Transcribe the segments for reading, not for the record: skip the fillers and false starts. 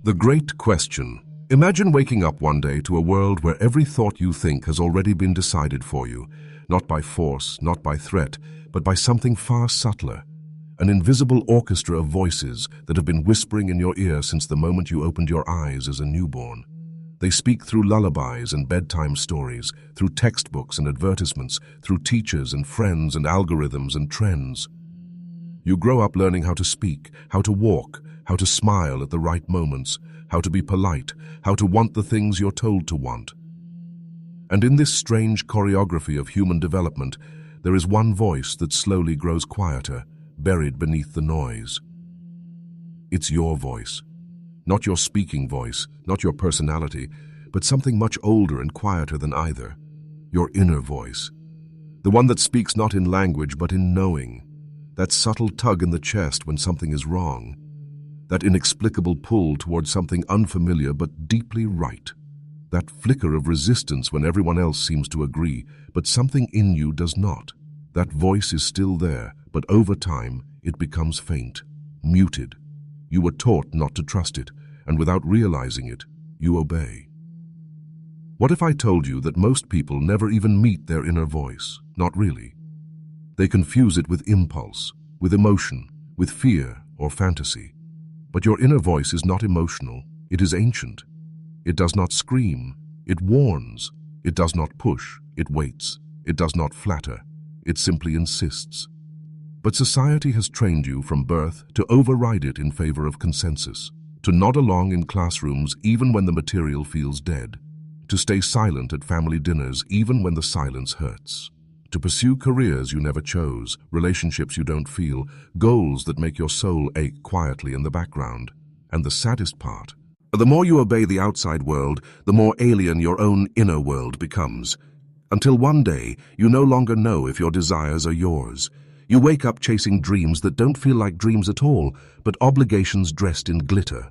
The Great Question. Imagine waking up one day to a world where every thought you think has already been decided for you, not by force, not by threat, but by something far subtler. An invisible orchestra of voices that have been whispering in your ear since the moment you opened your eyes as a newborn. They speak through lullabies and bedtime stories, through textbooks and advertisements, through teachers and friends and algorithms and trends. You grow up learning how to speak, how to walk, how to smile at the right moments, how to be polite, how to want the things you're told to want. And in this strange choreography of human development, there is one voice that slowly grows quieter, buried beneath the noise. It's your voice. Not your speaking voice, not your personality, but something much older and quieter than either. Your inner voice. The one that speaks not in language but in knowing. That subtle tug in the chest when something is wrong. That inexplicable pull towards something unfamiliar but deeply right. That flicker of resistance when everyone else seems to agree, but something in you does not. That voice is still there, but over time it becomes faint, muted. You were taught not to trust it, and without realizing it, you obey. What if I told you that most people never even meet their inner voice? Not really. They confuse it with impulse, with emotion, with fear or fantasy. But your inner voice is not emotional, it is ancient. It does not scream, it warns. It does not push, it waits. It does not flatter, it simply insists. But society has trained you from birth to override it in favor of consensus, to nod along in classrooms even when the material feels dead, to stay silent at family dinners even when the silence hurts, to pursue careers you never chose, relationships you don't feel, goals that make your soul ache quietly in the background. And the saddest part, the more you obey the outside world, the more alien your own inner world becomes, until one day you no longer know if your desires are yours. You wake up chasing dreams that don't feel like dreams at all, but obligations dressed in glitter.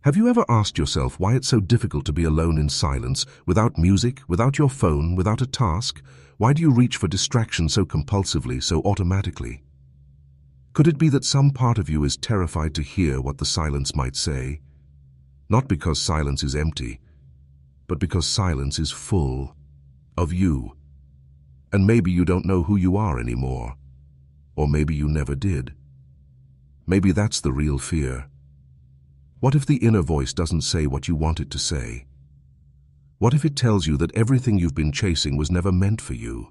Have you ever asked yourself why it's so difficult to be alone in silence, without music, without your phone, without a task? Why do you reach for distraction so compulsively, so automatically? Could it be that some part of you is terrified to hear what the silence might say? Not because silence is empty, but because silence is full of you. And maybe you don't know who you are anymore. Or maybe you never did. Maybe that's the real fear. What if the inner voice doesn't say what you want it to say? What if it tells you that everything you've been chasing was never meant for you?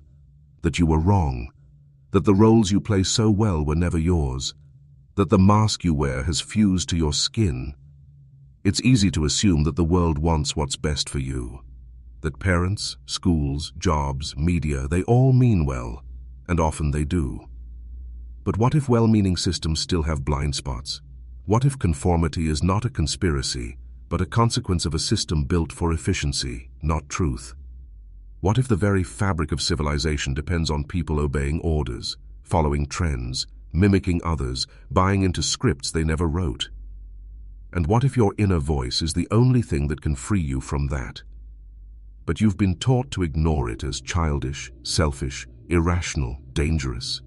That you were wrong? That the roles you play so well were never yours? That the mask you wear has fused to your skin? It's easy to assume that the world wants what's best for you. That parents, schools, jobs, media, they all mean well, and often they do. But what if well-meaning systems still have blind spots? What if conformity is not a conspiracy, but a consequence of a system built for efficiency, not truth? What if the very fabric of civilization depends on people obeying orders, following trends, mimicking others, buying into scripts they never wrote? And what if your inner voice is the only thing that can free you from that? But you've been taught to ignore it as childish, selfish, irrational, dangerous.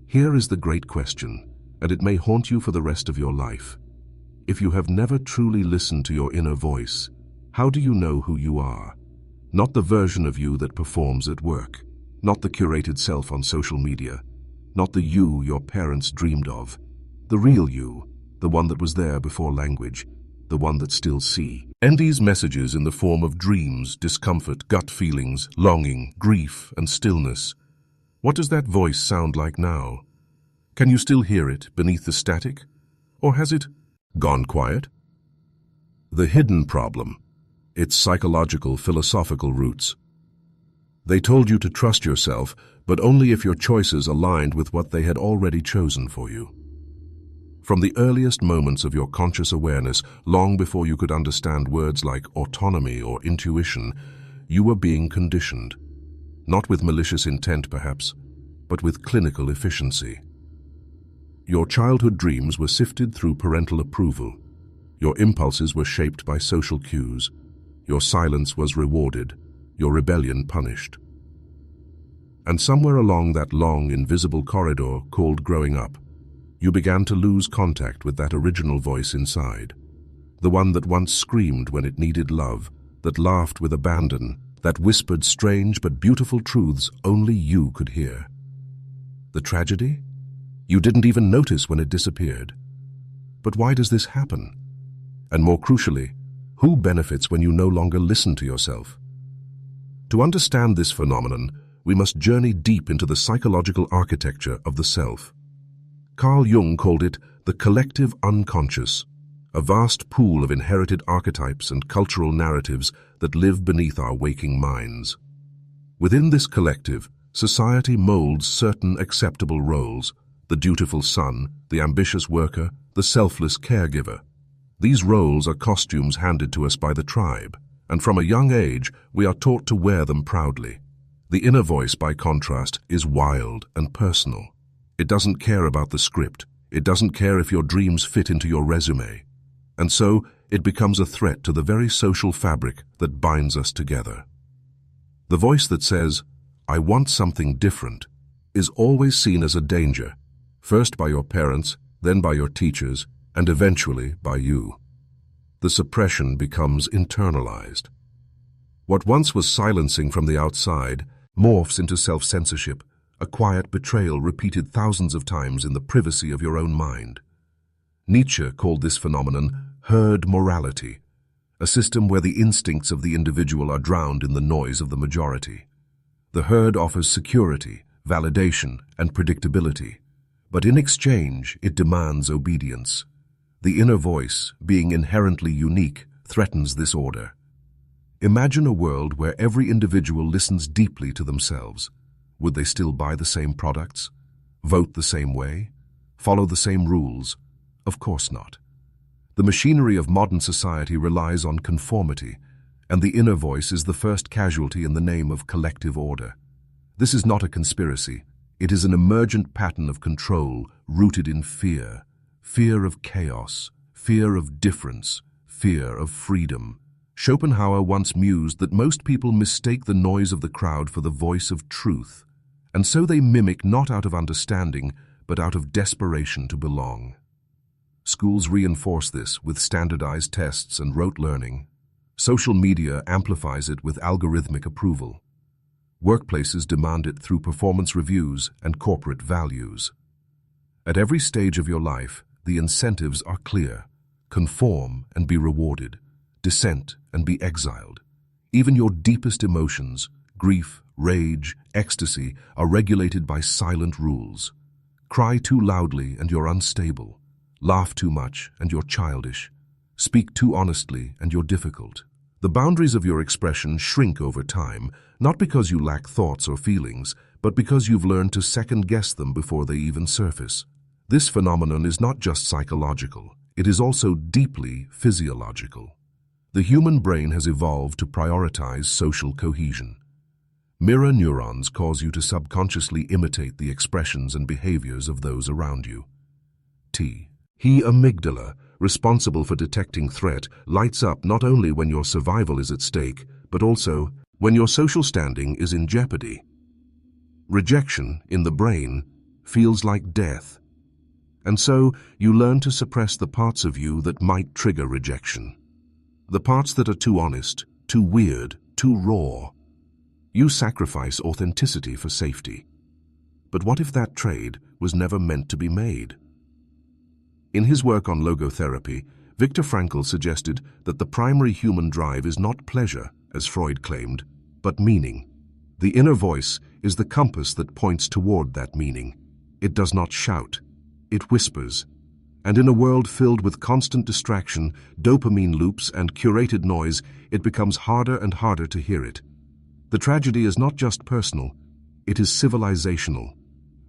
Here is the great question, and it may haunt you for the rest of your life. If you have never truly listened to your inner voice, how do you know who you are? Not the version of you that performs at work, not the curated self on social media, not the you your parents dreamed of. The real you, the one that was there before language, the one that still see. And these messages in the form of dreams, discomfort, gut feelings, longing, grief, and stillness. What does that voice sound like now? Can you still hear it beneath the static? Or has it gone quiet? The hidden problem, its psychological, philosophical roots. They told you to trust yourself, but only if your choices aligned with what they had already chosen for you. From the earliest moments of your conscious awareness, long before you could understand words like autonomy or intuition, you were being conditioned. Not with malicious intent, perhaps, but with clinical efficiency. Your childhood dreams were sifted through parental approval. Your impulses were shaped by social cues. Your silence was rewarded, your rebellion punished. And somewhere along that long, invisible corridor called growing up, you began to lose contact with that original voice inside. The one that once screamed when it needed love, that laughed with abandon, that whispered strange but beautiful truths only you could hear. The tragedy? You didn't even notice when it disappeared. But why does this happen? And more crucially, who benefits when you no longer listen to yourself? To understand this phenomenon, we must journey deep into the psychological architecture of the self. Carl Jung called it the collective unconscious, a vast pool of inherited archetypes and cultural narratives that live beneath our waking minds. Within this collective, society molds certain acceptable roles: the dutiful son, the ambitious worker, the selfless caregiver. These roles are costumes handed to us by the tribe, and from a young age we are taught to wear them proudly. The inner voice, by contrast, is wild and personal. It doesn't care about the script. It doesn't care if your dreams fit into your resume. And so, it becomes a threat to the very social fabric that binds us together. The voice that says, "I want something different," is always seen as a danger, first by your parents, then by your teachers, and eventually by you. The suppression becomes internalized. What once was silencing from the outside morphs into self-censorship, a quiet betrayal repeated thousands of times in the privacy of your own mind. Nietzsche called this phenomenon herd morality, a system where the instincts of the individual are drowned in the noise of the majority. The herd offers security, validation, and predictability, but in exchange it demands obedience. The inner voice, being inherently unique, threatens this order. Imagine a world where every individual listens deeply to themselves. Would they still buy the same products? Vote the same way? Follow the same rules? Of course not. The machinery of modern society relies on conformity, and the inner voice is the first casualty in the name of collective order. This is not a conspiracy. It is an emergent pattern of control rooted in fear. Fear of chaos, fear of difference, fear of freedom. Schopenhauer once mused that most people mistake the noise of the crowd for the voice of truth, and so they mimic not out of understanding, but out of desperation to belong. Schools reinforce this with standardized tests and rote learning. Social media amplifies it with algorithmic approval. Workplaces demand it through performance reviews and corporate values. At every stage of your life, the incentives are clear: conform and be rewarded, dissent and be exiled. Even your deepest emotions, grief, rage, ecstasy, are regulated by silent rules. Cry too loudly and you're unstable. Laugh too much and you're childish. Speak too honestly and you're difficult. The boundaries of your expression shrink over time, not because you lack thoughts or feelings, but because you've learned to second-guess them before they even surface. This phenomenon is not just psychological, it is also deeply physiological. The human brain has evolved to prioritize social cohesion. Mirror neurons cause you to subconsciously imitate the expressions and behaviors of those around you. The amygdala, responsible for detecting threat, lights up not only when your survival is at stake, but also when your social standing is in jeopardy. Rejection, in the brain, feels like death. And so, you learn to suppress the parts of you that might trigger rejection. The parts that are too honest, too weird, too raw. You sacrifice authenticity for safety. But what if that trade was never meant to be made? In his work on logotherapy, Viktor Frankl suggested that the primary human drive is not pleasure, as Freud claimed, but meaning. The inner voice is the compass that points toward that meaning. It does not shout. It whispers. And in a world filled with constant distraction, dopamine loops, and curated noise, it becomes harder and harder to hear it. The tragedy is not just personal, it is civilizational.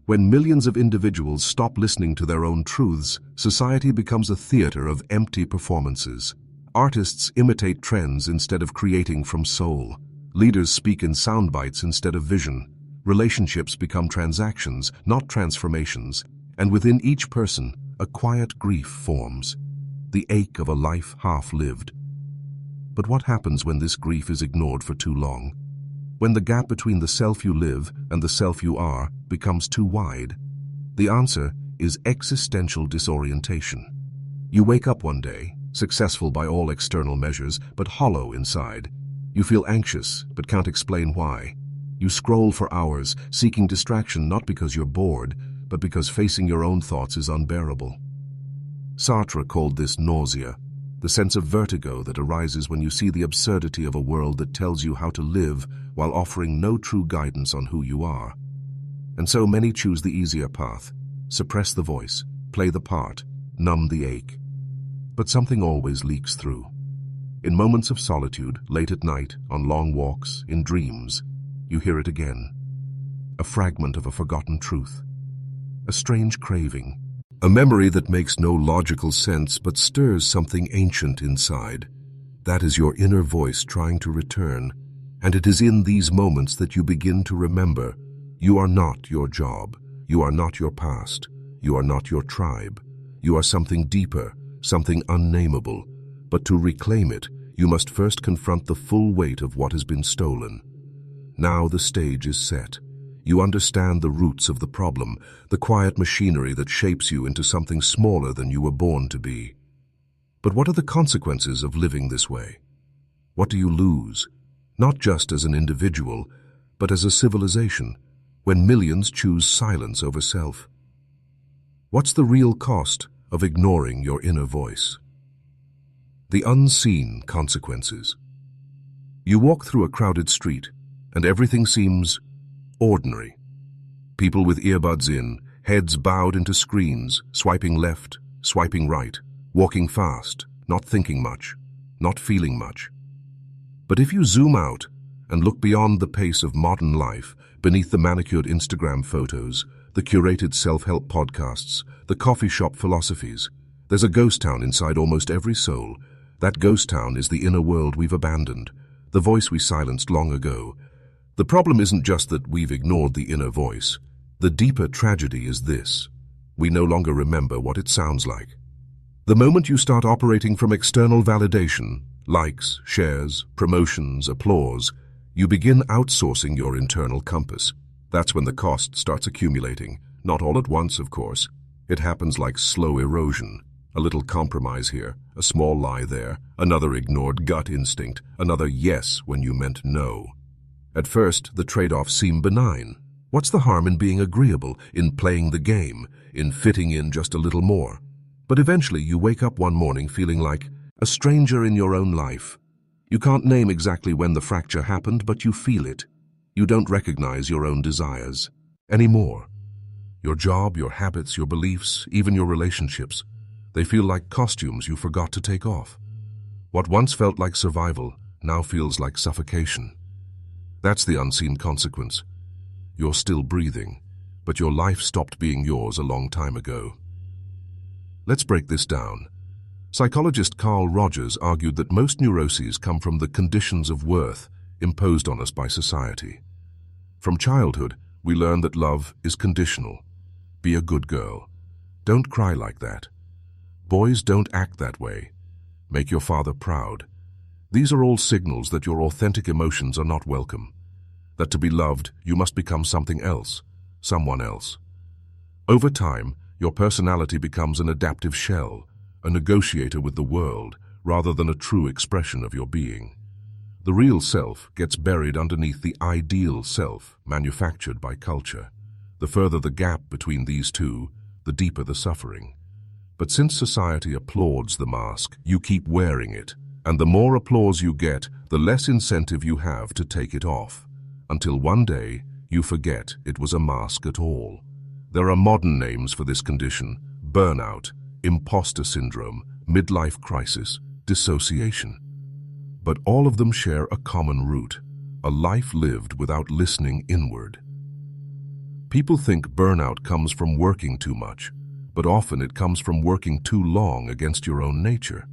When millions of individuals stop listening to their own truths, society becomes a theater of empty performances. Artists imitate trends instead of creating from soul. Leaders speak in sound bites instead of vision. Relationships become transactions, not transformations. And within each person, a quiet grief forms, the ache of a life half-lived. But what happens when this grief is ignored for too long? When the gap between the self you live and the self you are becomes too wide? The answer is existential disorientation. You wake up one day, successful by all external measures, but hollow inside. You feel anxious, but can't explain why. You scroll for hours, seeking distraction not because you're bored, but because facing your own thoughts is unbearable. Sartre called this nausea, the sense of vertigo that arises when you see the absurdity of a world that tells you how to live while offering no true guidance on who you are. And so many choose the easier path, suppress the voice, play the part, numb the ache. But something always leaks through. In moments of solitude, late at night, on long walks, in dreams, you hear it again. A fragment of a forgotten truth. A strange craving. A memory that makes no logical sense but stirs something ancient inside. That is your inner voice trying to return, and it is in these moments that you begin to remember. You are not your job. You are not your past. You are not your tribe. You are something deeper, something unnameable. But to reclaim it, you must first confront the full weight of what has been stolen. Now the stage is set. You understand the roots of the problem, the quiet machinery that shapes you into something smaller than you were born to be. But what are the consequences of living this way? What do you lose? Not just as an individual, but as a civilization, when millions choose silence over self. What's the real cost of ignoring your inner voice? The unseen consequences. You walk through a crowded street, and everything seems ordinary. People with earbuds in, heads bowed into screens, swiping left, swiping right, walking fast, not thinking much, not feeling much. But if you zoom out and look beyond the pace of modern life, beneath the manicured Instagram photos, the curated self-help podcasts, the coffee shop philosophies, there's a ghost town inside almost every soul. That ghost town is the inner world we've abandoned, the voice we silenced long ago. The problem isn't just that we've ignored the inner voice. The deeper tragedy is this: we no longer remember what it sounds like. The moment you start operating from external validation, likes, shares, promotions, applause, you begin outsourcing your internal compass. That's when the cost starts accumulating. Not all at once, of course. It happens like slow erosion. A little compromise here, a small lie there, another ignored gut instinct, another yes when you meant no. At first, the trade-offs seem benign. What's the harm in being agreeable, in playing the game, in fitting in just a little more? But eventually you wake up one morning feeling like a stranger in your own life. You can't name exactly when the fracture happened, but you feel it. You don't recognize your own desires anymore. Your job, your habits, your beliefs, even your relationships, they feel like costumes you forgot to take off. What once felt like survival now feels like suffocation. That's the unseen consequence. You're still breathing, but your life stopped being yours a long time ago. Let's break this down. Psychologist Carl Rogers argued that most neuroses come from the conditions of worth imposed on us by society. From childhood, we learn that love is conditional. Be a good girl. Don't cry like that. Boys don't act that way. Make your father proud. These are all signals that your authentic emotions are not welcome. That to be loved, you must become something else, someone else. Over time, your personality becomes an adaptive shell, a negotiator with the world, rather than a true expression of your being. The real self gets buried underneath the ideal self manufactured by culture. The further the gap between these two, the deeper the suffering. But since society applauds the mask, you keep wearing it. And the more applause you get, the less incentive you have to take it off. Until one day, you forget it was a mask at all. There are modern names for this condition: burnout, imposter syndrome, midlife crisis, dissociation. But all of them share a common root: a life lived without listening inward. People think burnout comes from working too much, but often it comes from working too long against your own nature.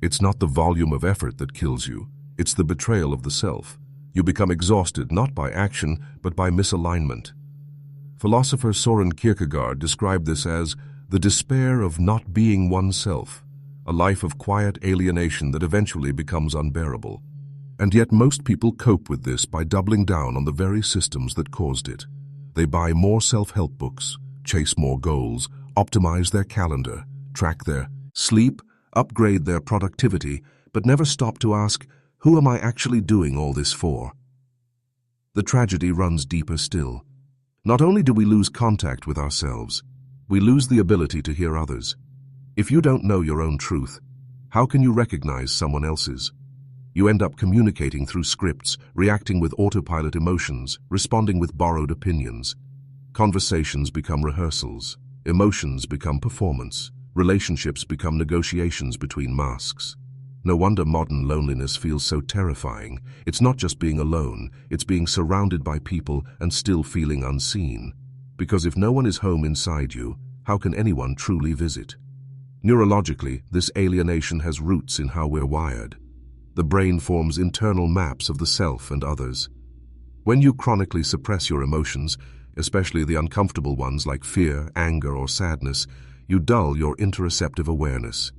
It's not the volume of effort that kills you, it's the betrayal of the self. You become exhausted not by action, but by misalignment. Philosopher Soren Kierkegaard described this as the despair of not being oneself, a life of quiet alienation that eventually becomes unbearable. And yet most people cope with this by doubling down on the very systems that caused it. They buy more self-help books, chase more goals, optimize their calendar, track their sleep, upgrade their productivity, but never stop to ask, who am I actually doing all this for? The tragedy runs deeper still. Not only do we lose contact with ourselves, we lose the ability to hear others. If you don't know your own truth, how can you recognize someone else's? You end up communicating through scripts, reacting with autopilot emotions, responding with borrowed opinions. Conversations become rehearsals, emotions become performance, relationships become negotiations between masks. No wonder modern loneliness feels so terrifying. It's not just being alone, it's being surrounded by people and still feeling unseen. Because if no one is home inside you, how can anyone truly visit? Neurologically, this alienation has roots in how we're wired. The brain forms internal maps of the self and others. When you chronically suppress your emotions, especially the uncomfortable ones like fear, anger, or sadness, you dull your interoceptive awareness.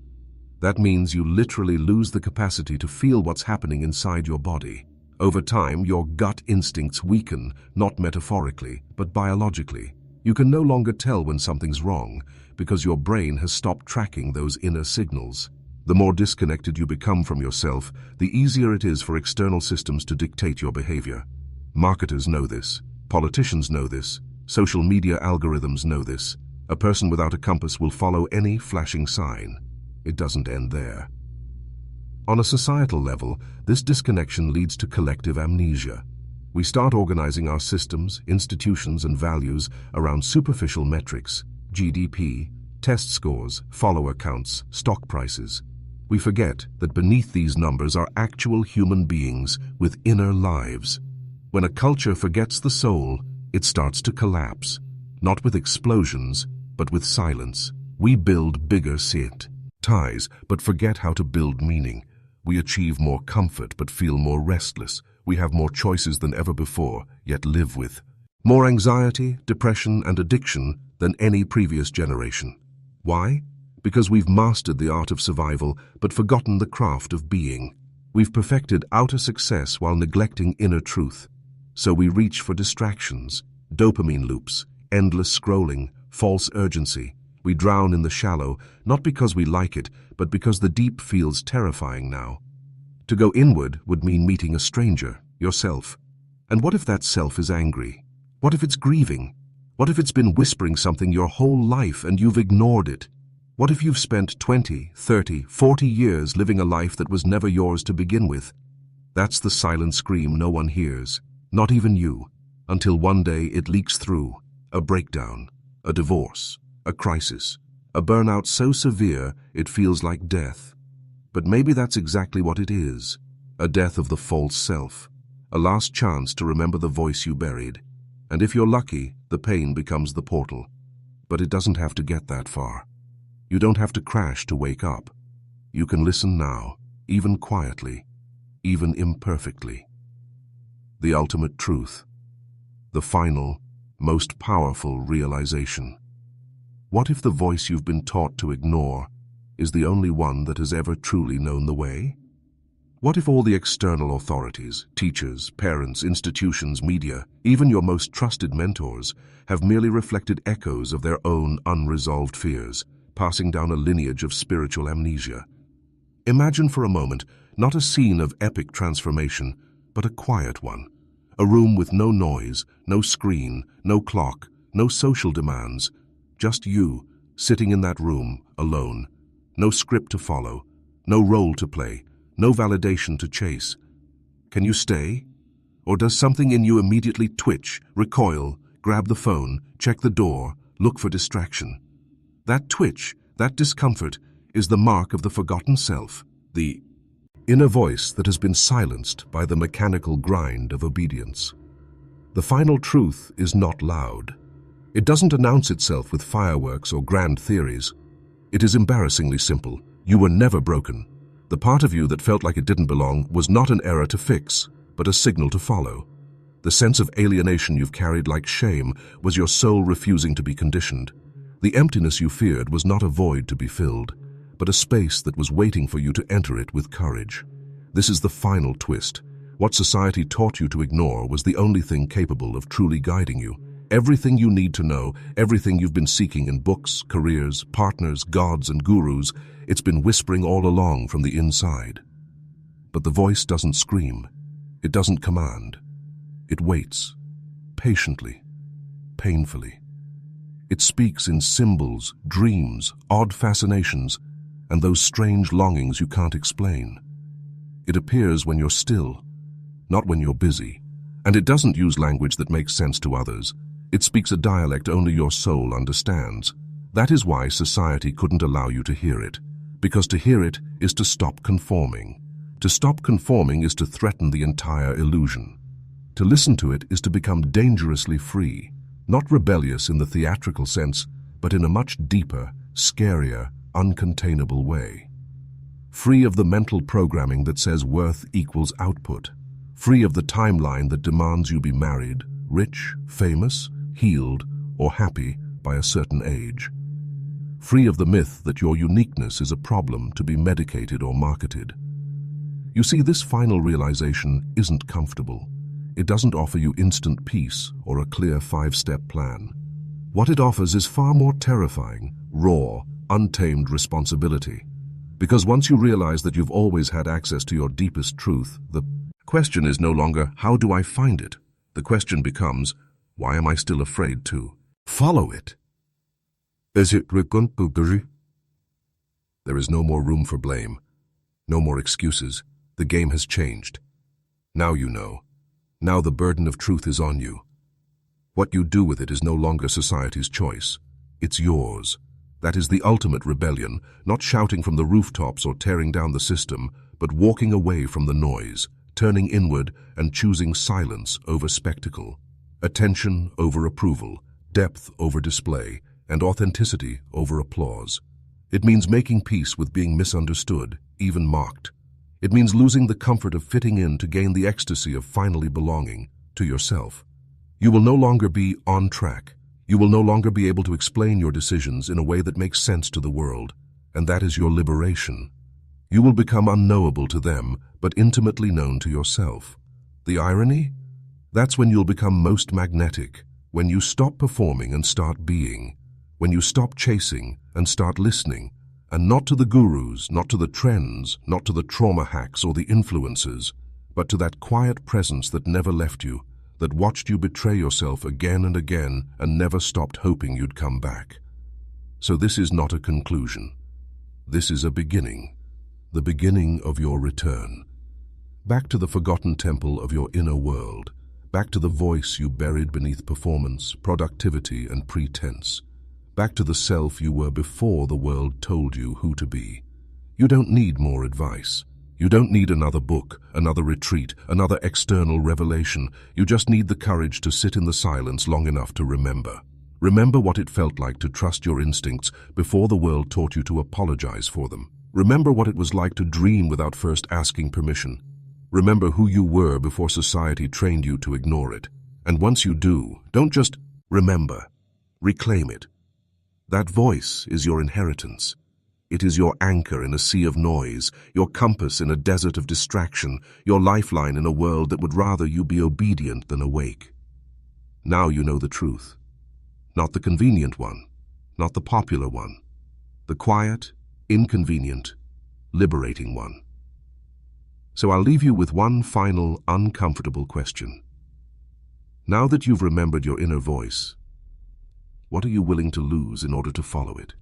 That means you literally lose the capacity to feel what's happening inside your body. Over time, your gut instincts weaken, not metaphorically, but biologically. You can no longer tell when something's wrong, because your brain has stopped tracking those inner signals. The more disconnected you become from yourself, the easier it is for external systems to dictate your behavior. Marketers know this. Politicians know this. Social media algorithms know this. A person without a compass will follow any flashing sign. It doesn't end there. On a societal level, this disconnection leads to collective amnesia. We start organizing our systems, institutions, and values around superficial metrics, GDP, test scores, follower counts, stock prices. We forget that beneath these numbers are actual human beings with inner lives. When a culture forgets the soul, it starts to collapse, not with explosions, but with silence. We build bigger ties, but forget how to build meaning. We achieve more comfort, but feel more restless. We have more choices than ever before, yet live with more anxiety, depression, and addiction than any previous generation. Why? Because we've mastered the art of survival, but forgotten the craft of being. We've perfected outer success while neglecting inner truth. So we reach for distractions, dopamine loops, endless scrolling, false urgency. We drown in the shallow, not because we like it, but because the deep feels terrifying now. To go inward would mean meeting a stranger, yourself. And what if that self is angry? What if it's grieving? What if it's been whispering something your whole life and you've ignored it? What if you've spent 20, 30, 40 years living a life that was never yours to begin with? That's the silent scream no one hears, not even you, until one day it leaks through. A breakdown, a divorce, a crisis, a burnout so severe it feels like death. But maybe that's exactly what it is, a death of the false self, a last chance to remember the voice you buried. And if you're lucky, the pain becomes the portal. But it doesn't have to get that far. You don't have to crash to wake up. You can listen now, even quietly, even imperfectly. The ultimate truth, the final, most powerful realization. What if the voice you've been taught to ignore is the only one that has ever truly known the way? What if all the external authorities, teachers, parents, institutions, media, even your most trusted mentors, have merely reflected echoes of their own unresolved fears, passing down a lineage of spiritual amnesia? Imagine for a moment not a scene of epic transformation, but a quiet one. A room with no noise, no screen, no clock, no social demands. Just you, sitting in that room, alone. No script to follow, no role to play, no validation to chase. Can you stay? Or does something in you immediately twitch, recoil, grab the phone, check the door, look for distraction? That twitch, that discomfort, is the mark of the forgotten self, the inner voice that has been silenced by the mechanical grind of obedience. The final truth is not loud. It doesn't announce itself with fireworks or grand theories. It is embarrassingly simple. You were never broken. The part of you that felt like it didn't belong was not an error to fix, but a signal to follow. The sense of alienation you've carried like shame was your soul refusing to be conditioned. The emptiness you feared was not a void to be filled, but a space that was waiting for you to enter it with courage. This is the final twist. What society taught you to ignore was the only thing capable of truly guiding you. Everything you need to know, everything you've been seeking in books, careers, partners, gods, and gurus, it's been whispering all along from the inside. But the voice doesn't scream. It doesn't command. It waits, patiently, painfully. It speaks in symbols, dreams, odd fascinations, and those strange longings you can't explain. It appears when you're still, not when you're busy. And it doesn't use language that makes sense to others. It speaks a dialect only your soul understands. That is why society couldn't allow you to hear it. Because to hear it is to stop conforming. To stop conforming is to threaten the entire illusion. To listen to it is to become dangerously free. Not rebellious in the theatrical sense, but in a much deeper, scarier, uncontainable way. Free of the mental programming that says worth equals output. Free of the timeline that demands you be married, rich, famous, healed, or happy by a certain age. Free of the myth that your uniqueness is a problem to be medicated or marketed. You see, this final realization isn't comfortable. It doesn't offer you instant peace or a clear 5-step plan. What it offers is far more terrifying, raw, untamed responsibility. Because once you realize that you've always had access to your deepest truth, the question is no longer, how do I find it? The question becomes, why am I still afraid to follow it? There is no more room for blame, no more excuses. The game has changed. Now you know. Now the burden of truth is on you. What you do with it is no longer society's choice. It's yours. That is the ultimate rebellion, not shouting from the rooftops or tearing down the system, but walking away from the noise, turning inward and choosing silence over spectacle, attention over approval, depth over display, and authenticity over applause. It means making peace with being misunderstood, even mocked. It means losing the comfort of fitting in to gain the ecstasy of finally belonging to yourself. You will no longer be on track. You will no longer be able to explain your decisions in a way that makes sense to the world, and that is your liberation. You will become unknowable to them, but intimately known to yourself. The irony? That's when you'll become most magnetic, when you stop performing and start being, when you stop chasing and start listening, and not to the gurus, not to the trends, not to the trauma hacks or the influencers, but to that quiet presence that never left you, that watched you betray yourself again and again and never stopped hoping you'd come back. So this is not a conclusion. This is a beginning, the beginning of your return. Back to the forgotten temple of your inner world, back to the voice you buried beneath performance, productivity, and pretense. Back to the self you were before the world told you who to be. You don't need more advice. You don't need another book, another retreat, another external revelation. You just need the courage to sit in the silence long enough to remember. Remember what it felt like to trust your instincts before the world taught you to apologize for them. Remember what it was like to dream without first asking permission. Remember who you were before society trained you to ignore it. And once you do, don't just remember, reclaim it. That voice is your inheritance. It is your anchor in a sea of noise, your compass in a desert of distraction, your lifeline in a world that would rather you be obedient than awake. Now you know the truth. Not the convenient one, not the popular one. The quiet, inconvenient, liberating one. So I'll leave you with one final, uncomfortable question. Now that you've remembered your inner voice, what are you willing to lose in order to follow it?